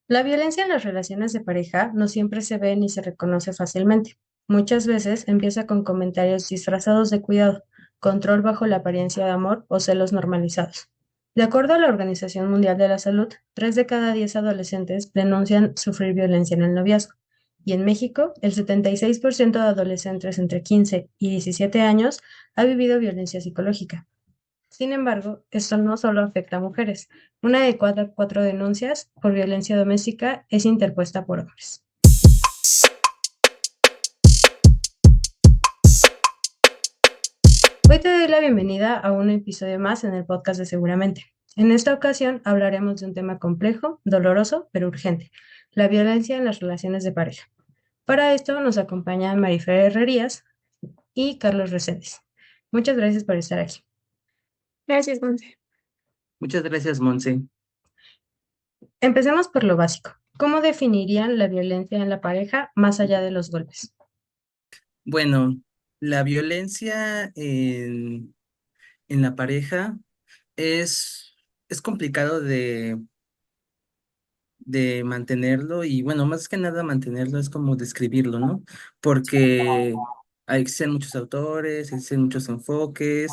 La violencia en las relaciones de pareja no siempre se ve ni se reconoce fácilmente. Muchas veces empieza con comentarios disfrazados de cuidado, control bajo la apariencia de amor o celos normalizados. De acuerdo a la Organización Mundial de la Salud, 3 de cada 10 adolescentes denuncian sufrir violencia en el noviazgo. Y en México, el 76% de adolescentes entre 15 y 17 años ha vivido violencia psicológica. Sin embargo, esto no solo afecta a mujeres. Una de cada cuatro denuncias por violencia doméstica es interpuesta por hombres. Hoy te doy la bienvenida a un episodio más en el podcast de Seguramente. En esta ocasión hablaremos de un tema complejo, doloroso, pero urgente, la violencia en las relaciones de pareja. Para esto nos acompañan Marifer Herrerías y Carlos Reséndiz. Muchas gracias por estar aquí. Gracias, Monse. Muchas gracias, Monse. Empecemos por lo básico. ¿Cómo definirían la violencia en la pareja más allá de los golpes? Bueno, la violencia en la pareja es, es complicado de mantenerlo y bueno, más que nada mantenerlo es como describirlo, ¿no? Porque existen muchos autores, existen muchos enfoques,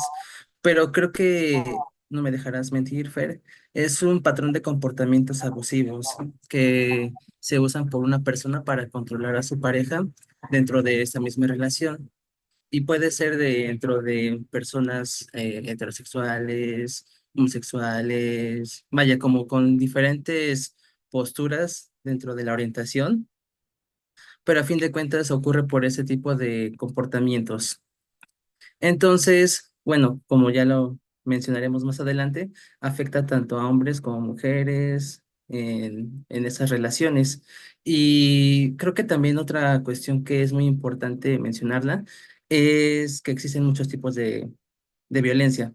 pero creo que no me dejarás mentir, Fer, es un patrón de comportamientos abusivos que se usan por una persona para controlar a su pareja dentro de esa misma relación. Y puede ser dentro de personas heterosexuales, homosexuales, vaya, como con diferentes posturas dentro de la orientación, pero a fin de cuentas ocurre por ese tipo de comportamientos. Entonces, bueno, como ya lo mencionaremos más adelante, afecta tanto a hombres como a mujeres en esas relaciones. Y creo que también otra cuestión que es muy importante mencionarla es que existen muchos tipos de violencia.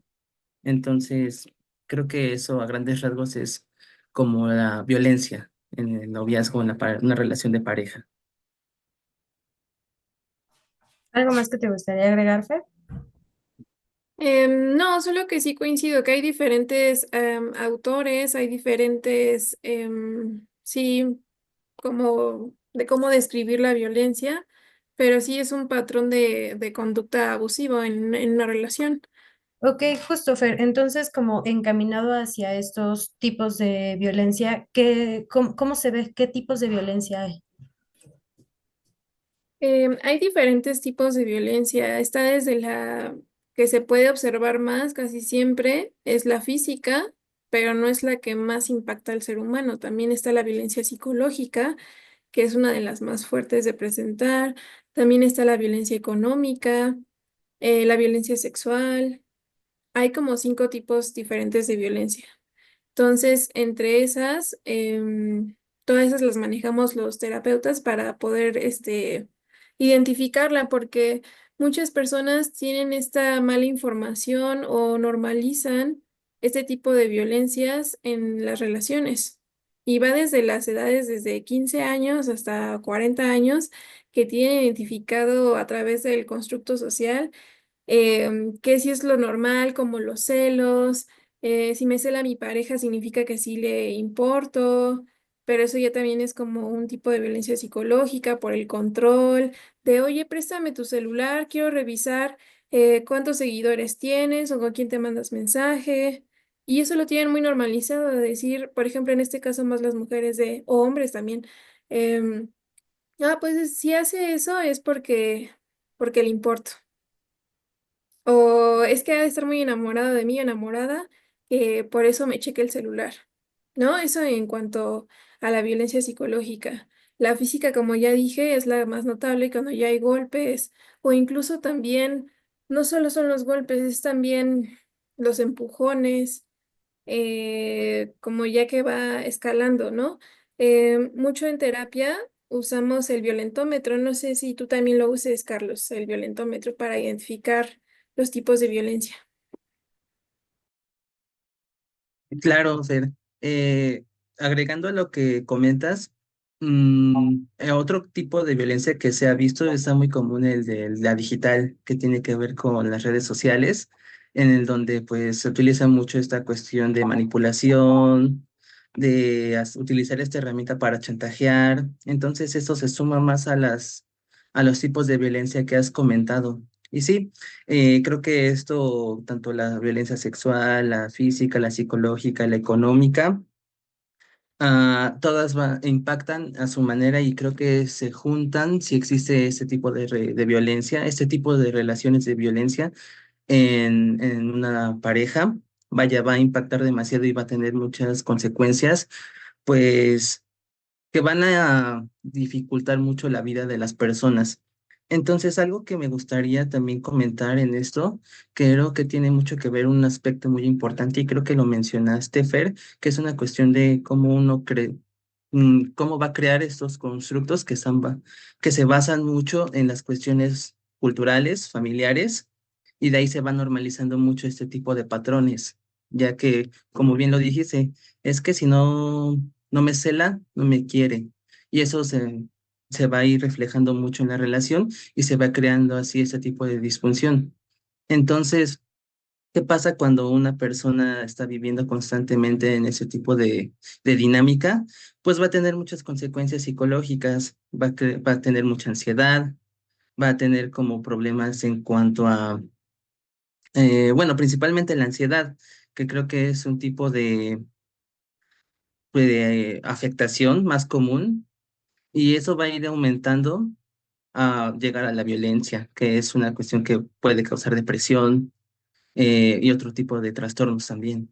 Entonces, creo que eso a grandes rasgos es como la violencia en el noviazgo, en una relación de pareja. ¿Algo más que te gustaría agregar, Fer? No, solo que sí coincido que hay diferentes autores, hay diferentes, sí, como de cómo describir la violencia, pero sí es un patrón de conducta abusiva en una relación. Ok, justo, Fer. Entonces, como encaminado hacia estos tipos de violencia, ¿cómo se ve? ¿Qué tipos de violencia hay? Hay diferentes tipos de violencia. Está desde la que se puede observar más, casi siempre, es la física, pero no es la que más impacta al ser humano. También está la violencia psicológica, que es una de las más fuertes de presentar. También está la violencia económica, la violencia sexual. Hay como 5 tipos diferentes de violencia. Entonces, entre esas, todas esas las manejamos los terapeutas para poder, identificarla, porque muchas personas tienen esta mala información o normalizan este tipo de violencias en las relaciones. Y va desde las edades, desde 15 años hasta 40 años, que tienen identificado a través del constructo social que si es lo normal, como los celos, si me cela mi pareja significa que sí le importo, pero eso ya también es como un tipo de violencia psicológica por el control, de oye, préstame tu celular, quiero revisar cuántos seguidores tienes o con quién te mandas mensaje. Y eso lo tienen muy normalizado de decir, por ejemplo, en este caso más las mujeres o hombres también. em, pues si hace eso es porque le importo. O es que ha de estar muy enamorado de mí, enamorada, por eso me cheque el celular, ¿no? Eso en cuanto a la violencia psicológica. La física, como ya dije, es la más notable cuando ya hay golpes o incluso también, no solo son los golpes, es también los empujones, como ya que va escalando, ¿no? Mucho en terapia usamos el violentómetro. No sé si tú también lo uses, Carlos, el violentómetro para identificar los tipos de violencia. Claro, Fer. Eh, Agregando a lo que comentas, otro tipo de violencia que se ha visto está muy común el de la digital, que tiene que ver con las redes sociales, en el donde pues se utiliza mucho esta cuestión de manipulación, utilizar esta herramienta para chantajear. Entonces, eso se suma más a los tipos de violencia que has comentado. Y sí, creo que esto, tanto la violencia sexual, la física, la psicológica, la económica, todas impactan a su manera y creo que se juntan si existe este tipo de violencia, este tipo de relaciones de violencia en una pareja. Vaya, va a impactar demasiado y va a tener muchas consecuencias, pues que van a dificultar mucho la vida de las personas. Entonces, algo que me gustaría también comentar en esto, creo que tiene mucho que ver un aspecto muy importante y creo que lo mencionaste, Fer, que es una cuestión de cómo uno cree, cómo va a crear estos constructos que se basan mucho en las cuestiones culturales, familiares, y de ahí se va normalizando mucho este tipo de patrones, ya que, como bien lo dijiste, es que si no me cela, no me quiere. Y eso se va a ir reflejando mucho en la relación y se va creando así ese tipo de disfunción. Entonces, ¿qué pasa cuando una persona está viviendo constantemente en ese tipo de dinámica? Pues va a tener muchas consecuencias psicológicas, va a tener mucha ansiedad, va a tener como problemas en cuanto a, bueno, principalmente la ansiedad, que creo que es un tipo de afectación más común y eso va a ir aumentando a llegar a la violencia, que es una cuestión que puede causar depresión y otro tipo de trastornos también.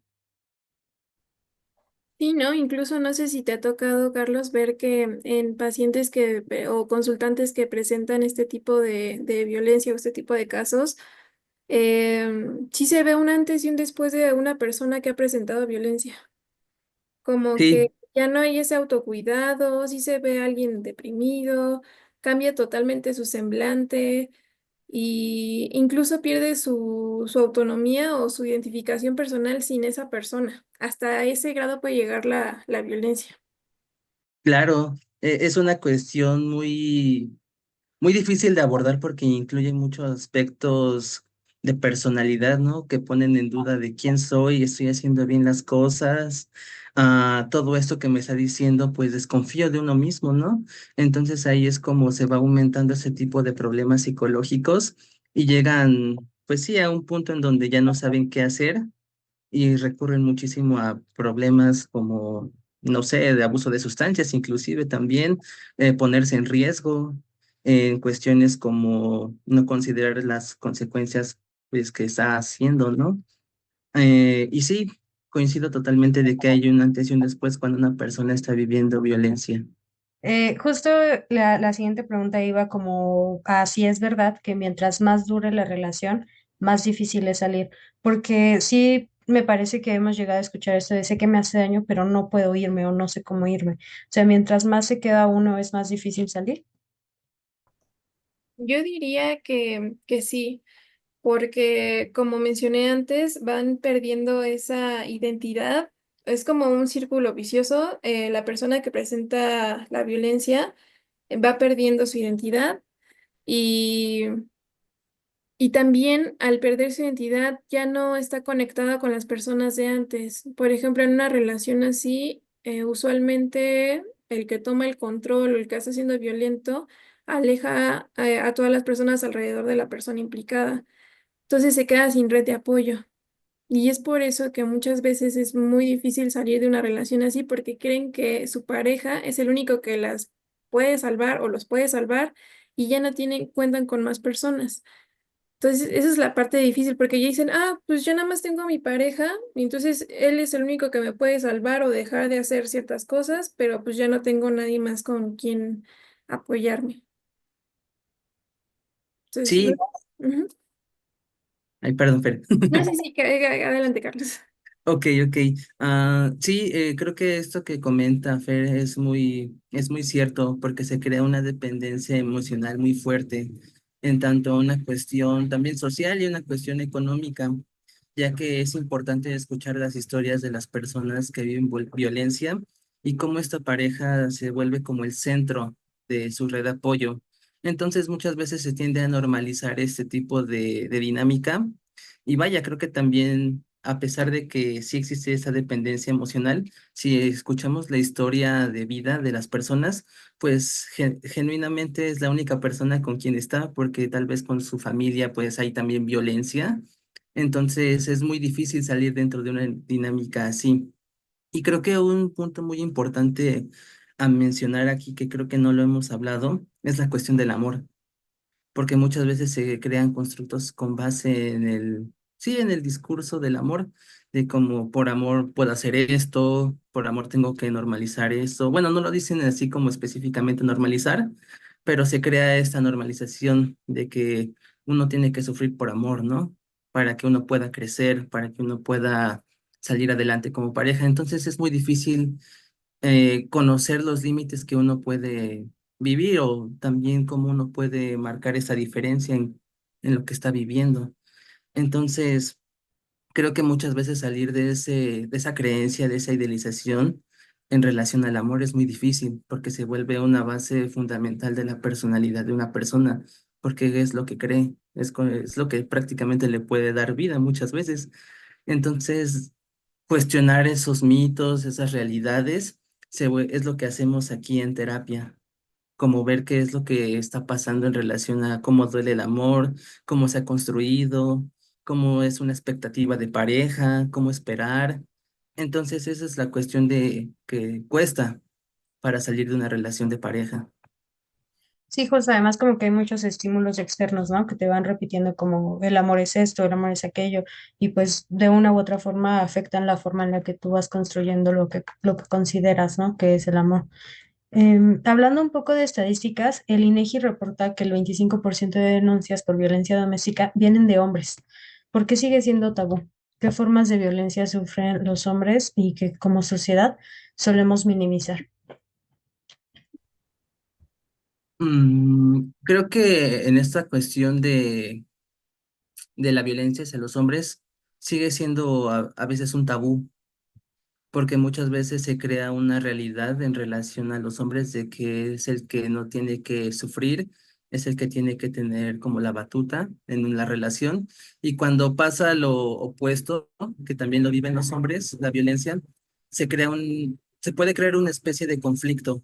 Sí, ¿no? Incluso no sé si te ha tocado, Carlos, ver que en pacientes o consultantes que presentan este tipo de violencia o este tipo de casos, sí se ve un antes y un después de una persona que ha presentado violencia. Como Sí, que ya no hay ese autocuidado, sí se ve a alguien deprimido, cambia totalmente su semblante y incluso pierde su autonomía o su identificación personal sin esa persona. Hasta ese grado puede llegar la violencia. claro, es una cuestión muy difícil de abordar porque incluye muchos aspectos de personalidad, ¿no? Que ponen en duda de quién soy, estoy haciendo bien las cosas, todo esto que me está diciendo, pues desconfío de uno mismo, ¿no? Entonces ahí es como se va aumentando ese tipo de problemas psicológicos y llegan, pues sí, a un punto en donde ya no saben qué hacer y recurren muchísimo a problemas como, no sé, de abuso de sustancias, inclusive también ponerse en riesgo en cuestiones como no considerar las consecuencias pues que está haciendo, ¿no? Y sí, coincido totalmente de que hay un antes y un después cuando una persona está viviendo violencia. Justo la siguiente pregunta iba como a si es verdad que mientras más dure la relación, más difícil es salir, porque sí me parece que hemos llegado a escuchar esto de sé que me hace daño, pero no puedo irme o no sé cómo irme. O sea, mientras más se queda uno, es más difícil salir. Yo diría que sí, porque como mencioné antes, van perdiendo esa identidad. Es como un círculo vicioso. La persona que presenta la violencia va perdiendo su identidad y, y también al perder su identidad ya no está conectada con las personas de antes. Por ejemplo, en una relación así, usualmente el que toma el control o el que está siendo violento aleja a todas las personas alrededor de la persona implicada. Entonces se queda sin red de apoyo. Y es por eso que muchas veces es muy difícil salir de una relación así porque creen que su pareja es el único que las puede salvar o los puede salvar y ya no tienen, cuentan con más personas. Entonces, esa es la parte difícil porque ya dicen, pues yo nada más tengo a mi pareja y entonces él es el único que me puede salvar o dejar de hacer ciertas cosas, pero pues ya no tengo nadie más con quien apoyarme. Entonces, Sí, ujú. ay, perdón, Fer. No, sí, sí, adelante, Carlos. Ok, ok. Sí, creo que esto que comenta Fer es muy cierto porque se crea una dependencia emocional muy fuerte en tanto una cuestión también social y una cuestión económica, ya que es importante escuchar las historias de las personas que viven violencia y cómo esta pareja se vuelve como el centro de su red de apoyo. Entonces, muchas veces se tiende a normalizar este tipo de dinámica y vaya, creo que también a pesar de que sí existe esa dependencia emocional, si escuchamos la historia de vida de las personas, pues genuinamente es la única persona con quien está, porque tal vez con su familia pues hay también violencia. Entonces es muy difícil salir dentro de una dinámica así. Y creo que un punto muy importante a mencionar aquí, que creo que no lo hemos hablado, es la cuestión del amor, porque muchas veces se crean constructos con base en sí, en el discurso del amor, de cómo por amor puedo hacer esto, por amor tengo que normalizar esto. Bueno, no lo dicen así como específicamente normalizar, pero se crea esta normalización de que uno tiene que sufrir por amor, ¿no? Para que uno pueda crecer, para que uno pueda salir adelante como pareja. Entonces es muy difícil conocer los límites que uno puede vivir o también cómo uno puede marcar esa diferencia en lo que está viviendo. Entonces, creo que muchas veces salir de esa creencia, de esa idealización en relación al amor es muy difícil porque se vuelve una base fundamental de la personalidad de una persona, porque es lo que cree, es lo que prácticamente le puede dar vida muchas veces. Entonces, cuestionar esos mitos, esas realidades, es lo que hacemos aquí en terapia, como ver qué es lo que está pasando en relación a cómo duele el amor, cómo se ha construido, cómo es una expectativa de pareja, cómo esperar. Entonces, esa es la cuestión de que cuesta para salir de una relación de pareja. Sí, José, además como que hay muchos estímulos externos, ¿no? Que te van repitiendo como el amor es esto, el amor es aquello, y pues de una u otra forma afectan la forma en la que tú vas construyendo lo que consideras, ¿no? Que es el amor. Hablando un poco de estadísticas, el INEGI reporta que el 25% de denuncias por violencia doméstica vienen de hombres. ¿Por qué sigue siendo tabú? ¿Qué formas de violencia sufren los hombres y que como sociedad solemos minimizar? Creo que en esta cuestión de la violencia hacia los hombres sigue siendo a veces un tabú porque muchas veces se crea una realidad en relación a los hombres de que es el que no tiene que sufrir, es el que tiene que tener como la batuta en la relación. Y cuando pasa lo opuesto, ¿no? Que también lo viven los hombres, la violencia, se puede crear una especie de conflicto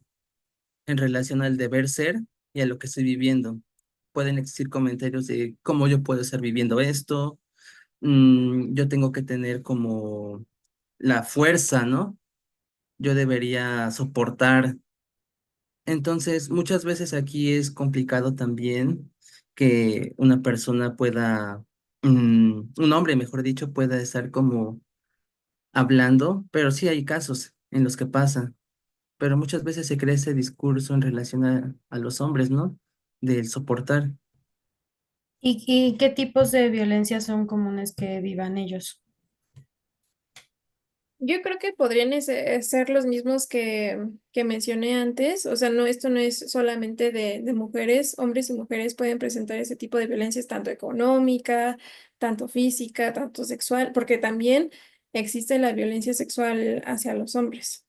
en relación al deber ser y a lo que estoy viviendo. Pueden existir comentarios de cómo yo puedo estar viviendo esto, yo tengo que tener como la fuerza, ¿no? Yo debería soportar. Entonces, muchas veces aquí es complicado también que una persona pueda, un hombre, mejor dicho, pueda estar como hablando, pero sí hay casos en los que pasa, pero muchas veces se crea ese discurso en relación a los hombres, ¿no? Del soportar. Y qué tipos de violencia son comunes que vivan ellos? Yo creo que podrían ser los mismos que mencioné antes. O sea, no, esto no es solamente de mujeres. Hombres y mujeres pueden presentar ese tipo de violencias, tanto económica, tanto física, tanto sexual, porque también existe la violencia sexual hacia los hombres.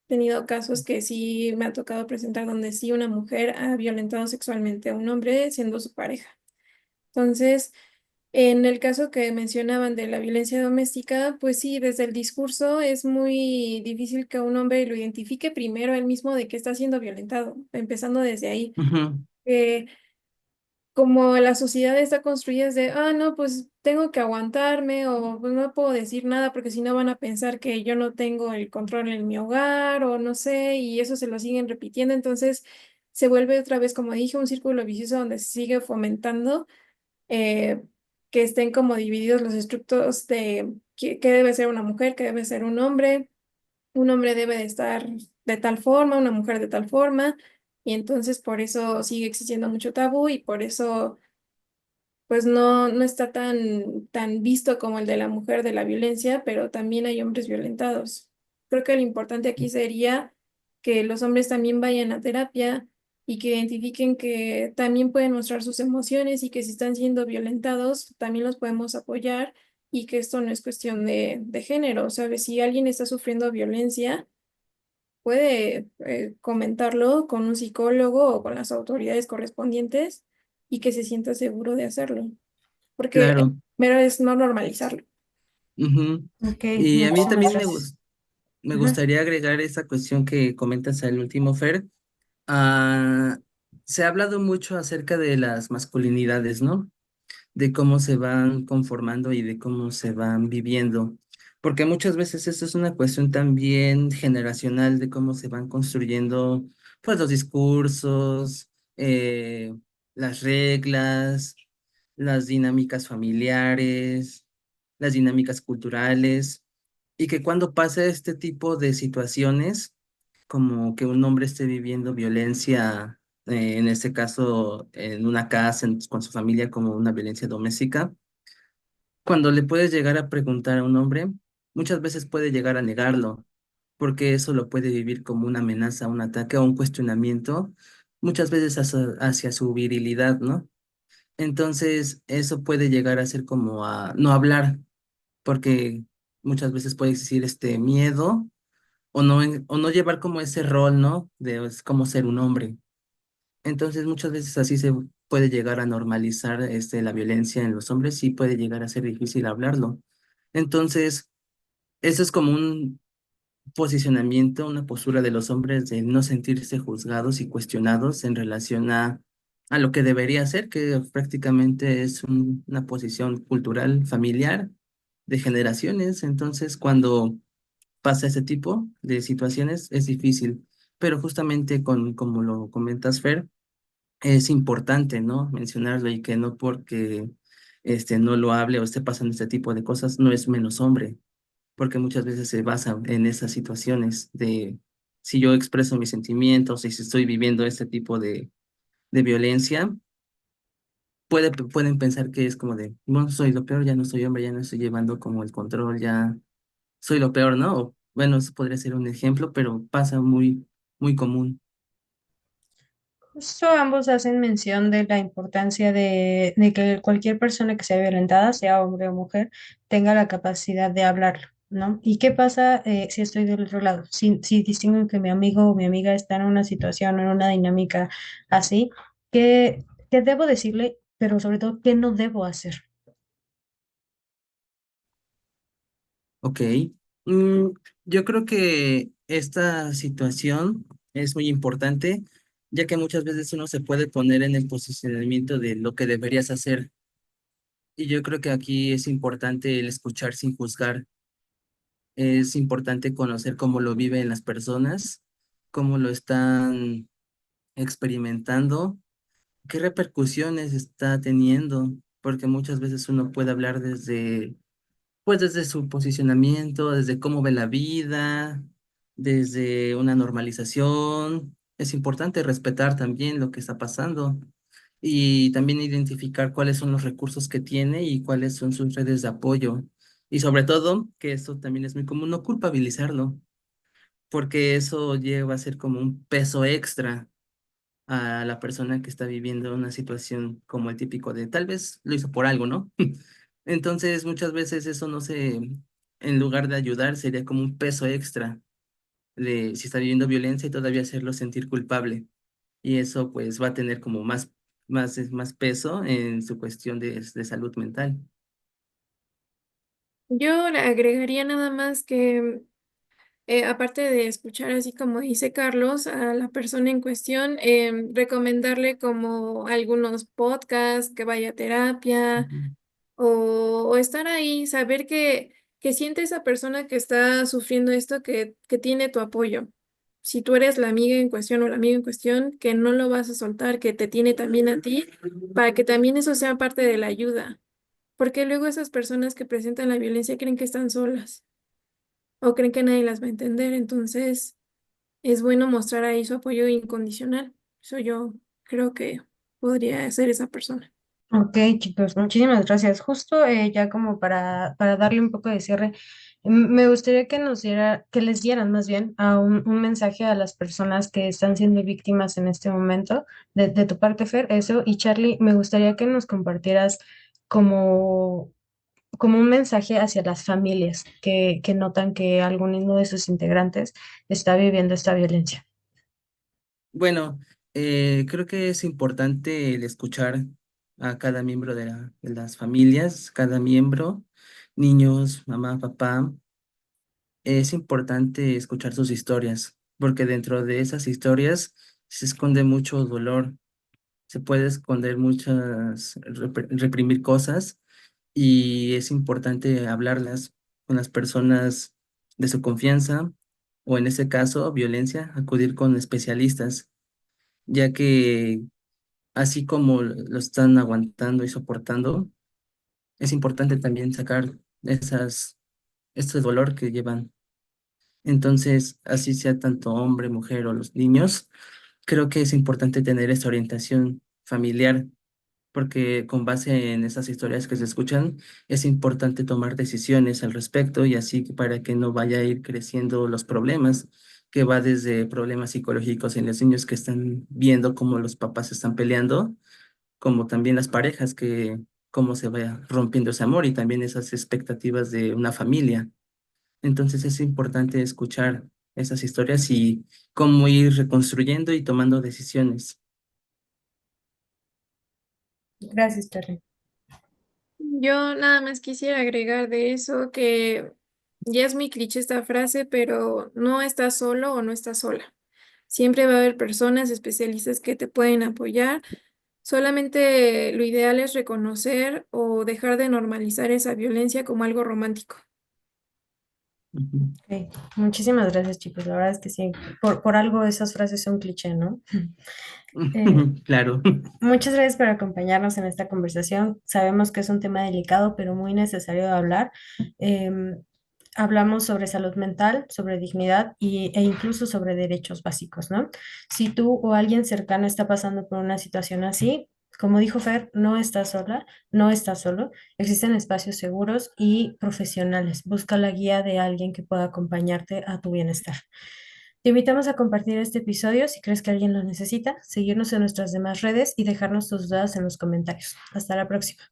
He tenido casos que sí me ha tocado presentar donde sí una mujer ha violentado sexualmente a un hombre siendo su pareja. Entonces, en el caso que mencionaban de la violencia doméstica, pues sí, desde el discurso es muy difícil que un hombre lo identifique primero él mismo de que está siendo violentado, empezando desde ahí. Ujú, Eh, Como la sociedad está construida es de, ah, no, pues tengo que aguantarme o pues no puedo decir nada porque si no van a pensar que yo no tengo el control en mi hogar o no sé, y eso se lo siguen repitiendo. Entonces se vuelve otra vez, como dije, un círculo vicioso donde se sigue fomentando eh, que estén como divididos los estructos de qué debe ser una mujer, qué debe ser un hombre debe de estar de tal forma, una mujer de tal forma, y entonces por eso sigue existiendo mucho tabú y por eso pues no está tan visto como el de la mujer de la violencia, pero también hay hombres violentados. Creo que lo importante aquí sería que los hombres también vayan a terapia y que identifiquen que también pueden mostrar sus emociones y que si están siendo violentados, también los podemos apoyar y que esto no es cuestión de género, ¿sabes? Si alguien está sufriendo violencia, puede comentarlo con un psicólogo o con las autoridades correspondientes y que se sienta seguro de hacerlo porque claro. mero es no normalizarlo. Ujú. Ok, Y a mí muchísimas también gracias. me Ujú. gustaría agregar esa cuestión que comentas al último, Fer. Ah, se ha hablado mucho acerca de las masculinidades, ¿no? De cómo se van conformando y de cómo se van viviendo. Porque muchas veces esto es una cuestión también generacional de cómo se van construyendo, pues, los discursos, las reglas, las dinámicas familiares, las dinámicas culturales, y que cuando pasa este tipo de situaciones, como que un hombre esté viviendo violencia, en este caso en una casa, con su familia, como una violencia doméstica, cuando le puedes llegar a preguntar a un hombre, muchas veces puede llegar a negarlo, porque eso lo puede vivir como una amenaza, un ataque o un cuestionamiento, muchas veces hacia su virilidad, ¿no? Entonces, eso puede llegar a ser como a no hablar, porque muchas veces puede existir este miedo o no llevar como ese rol, ¿no? De es como ser un hombre. Entonces, muchas veces así se puede llegar a normalizar la violencia en los hombres y puede llegar a ser difícil hablarlo. Entonces, eso es como un posicionamiento, una postura de los hombres de no sentirse juzgados y cuestionados en relación a lo que debería ser, que prácticamente es una posición cultural, familiar, de generaciones. Entonces, cuando pasa ese tipo de situaciones, es difícil. Pero justamente como lo comentas, Fer, es importante, ¿no? Mencionarlo y que no porque no lo hable o esté pasando este tipo de cosas, no es menos hombre, porque muchas veces se basa en esas situaciones de si yo expreso mis sentimientos y si estoy viviendo este tipo de violencia, pueden pensar que es como de, no soy lo peor, ya no soy hombre, ya no estoy llevando como el control, ya soy lo peor, ¿no? O, bueno, eso podría ser un ejemplo, pero pasa muy común. Justo ambos hacen mención de la importancia de que cualquier persona que sea violentada, sea hombre o mujer, tenga la capacidad de hablarlo, ¿no? ¿Y qué pasa si estoy del otro lado? Si distingo que mi amigo o mi amiga está en una situación, en una dinámica así, ¿qué debo decirle? Pero sobre todo, ¿qué no debo hacer? Ok. Mm, yo creo que esta situación es muy importante, ya que muchas veces uno se puede poner en el posicionamiento de lo que deberías hacer. Y yo creo que aquí es importante el escuchar sin juzgar. Es importante conocer cómo lo viven las personas, cómo lo están experimentando, qué repercusiones está teniendo, porque muchas veces uno puede hablar pues desde su posicionamiento, desde cómo ve la vida, desde una normalización. Es importante respetar también lo que está pasando y también identificar cuáles son los recursos que tiene y cuáles son sus redes de apoyo. Y sobre todo, que esto también es muy común, no culpabilizarlo, porque eso lleva a ser como un peso extra a la persona que está viviendo una situación como el típico de tal vez lo hizo por algo, ¿no? Entonces, muchas veces eso no se, en lugar de ayudar, sería como un peso extra de si está viviendo violencia y todavía hacerlo sentir culpable. Y eso pues va a tener como más peso en su cuestión de salud mental. Yo le agregaría nada más que, aparte de escuchar así como dice Carlos, a la persona en cuestión, recomendarle como algunos podcasts, que vaya a terapia Ujú. o estar ahí, saber que siente esa persona que está sufriendo esto, que tiene tu apoyo. Si tú eres la amiga en cuestión o la amiga en cuestión, que no lo vas a soltar, que te tiene también a ti, para que también eso sea parte de la ayuda. Porque luego esas personas que presentan la violencia creen que están solas o creen que nadie las va a entender. Entonces, es bueno mostrar ahí su apoyo incondicional. Eso yo creo que podría ser esa persona. Ok, chicos, muchísimas gracias. Justo ya como para darle un poco de cierre, me gustaría que que les dieran más bien a un mensaje a las personas que están siendo víctimas en este momento, de tu parte, Fer, eso. Y Charlie, me gustaría que nos compartieras como, como un mensaje hacia las familias que notan que alguno de sus integrantes está viviendo esta violencia. Bueno, creo que es importante el escuchar a cada miembro de las familias, cada miembro, niños, mamá, papá, es importante escuchar sus historias, porque dentro de esas historias se esconde mucho dolor, se puede esconder muchas, reprimir cosas y es importante hablarlas con las personas de su confianza o en ese caso, violencia, acudir con especialistas, ya que así como lo están aguantando y soportando, es importante también sacar este dolor que llevan. Entonces, así sea tanto hombre, mujer o los niños, creo que es importante tener esta orientación familiar, porque con base en esas historias que se escuchan, es importante tomar decisiones al respecto y así para que no vaya a ir creciendo los problemas, que va desde problemas psicológicos en los niños que están viendo cómo los papás están peleando, como también las parejas que cómo se va rompiendo ese amor y también esas expectativas de una familia. Entonces es importante escuchar esas historias y cómo ir reconstruyendo y tomando decisiones. Gracias, Terry. Yo nada más quisiera agregar de eso que ya es muy cliché esta frase, pero no estás solo o no estás sola. Siempre va a haber personas especialistas que te pueden apoyar. Solamente lo ideal es reconocer o dejar de normalizar esa violencia como algo romántico. Ujú. Ok, muchísimas gracias, chicos. La verdad es que sí, por algo esas frases son cliché, ¿no? Eh, Claro. Muchas gracias por acompañarnos en esta conversación. Sabemos que es un tema delicado, pero muy necesario de hablar. Em, Hablamos sobre salud mental, sobre dignidad e incluso sobre derechos básicos, ¿no? Si tú o alguien cercano está pasando por una situación así, como dijo Fer, no estás sola, no estás solo. Existen espacios seguros y profesionales. Busca la guía de alguien que pueda acompañarte a tu bienestar. Te invitamos a compartir este episodio si crees que alguien lo necesita, seguirnos en nuestras demás redes y dejarnos tus dudas en los comentarios. Hasta la próxima.